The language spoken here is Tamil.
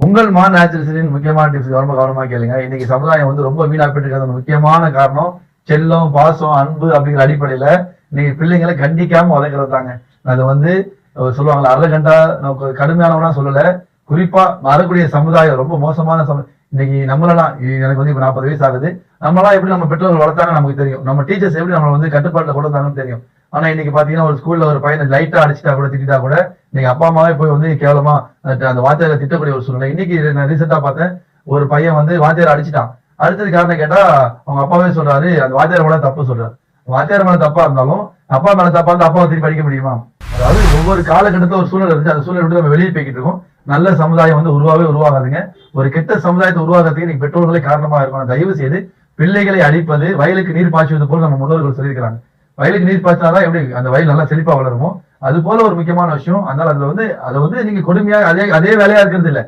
உங்கள் மா நேச்சுரல்ஸின் முக்கியமான டிப்ஸ் கவனமா கேளுங்க. இன்னைக்கு சமுதாயம் வந்து ரொம்ப வீணாப்பிட்டு இருக்கிறது முக்கியமான காரணம் செல்லம், பாசம், அன்பு அப்படிங்கிற அடிப்படையில இன்னைக்கு பிள்ளைங்களை கண்டிக்காம வளர்க்கறது தாங்க. அது வந்து சொல்லுவாங்களா, அரை கண்டா நமக்கு கடுமையானவனா சொல்லல, குறிப்பா வரக்கூடிய சமுதாயம் ரொம்ப மோசமான இன்னைக்கு நம்மளெல்லாம், எனக்கு வந்து இப்ப 40 வயசு ஆகுது, நம்மளாம் எப்படி நம்ம பெற்றோர்கள் வளர்த்தாங்க நமக்கு தெரியும், நம்ம டீச்சர்ஸ் எப்படி நம்ம வந்து கட்டுப்பாட்டுல கொண்டு வந்தாங்கன்னு தெரியும். ஆனா இன்னைக்கு பாத்தீங்கன்னா ஒரு ஸ்கூல்ல ஒரு பையனை லைட்டா அடிச்சுட்டா கூட, திட்டா கூட, இன்னைக்கு அப்பா அம்மாவே போய் வந்து கேவலமா அந்த வாத்தியாரை திட்டக்கூடிய ஒரு சூழ்நிலை. இன்னைக்கு நான் ரீசெண்டா பார்த்தேன், ஒரு பையன் வந்து வாத்தியாரை அடிச்சுட்டான். அடுத்தது காரணம் கேட்டா அவங்க அப்பாவே சொல்றாரு, அந்த வாத்தியார் மேல தப்பு சொல்றாரு. வாத்தியார் மேல தப்பா இருந்தாலும் அப்பா மேல தப்பா இருந்தா அப்பாவை திருப்பி படிக்க முடியுமா? அதாவது ஒவ்வொரு காலகட்டத்துல ஒரு சூழ்நிலை இருந்துச்சு, அந்த சூழ்நிலை விட்டு நம்ம வெளியே போய்கிட்டு இருக்கோம். நல்ல சமுதாயம் வந்து உருவாகாதுங்க. ஒரு கெட்ட சமுதாயத்தை உருவாகிறதுக்கு இன்னைக்கு பெற்றோர்களே காரணமா இருக்கணும். தயவு செய்து பிள்ளைகளை அடிப்பது வயலுக்கு நீர் பாய்ச்சுவது போல நம்ம முன்னோர்கள் சொல்லியிருக்கிறாங்க. வயலுக்கு நீர் பாய்ச்சினாதான் எப்படி அந்த வயல் நல்லா செழிப்பா வளருமோ, அது போல ஒரு முக்கியமான விஷயம். அதனால அதுல வந்து அதை வந்து நீங்க கொடுமையா அதே வேலையா இருக்கிறது இல்ல,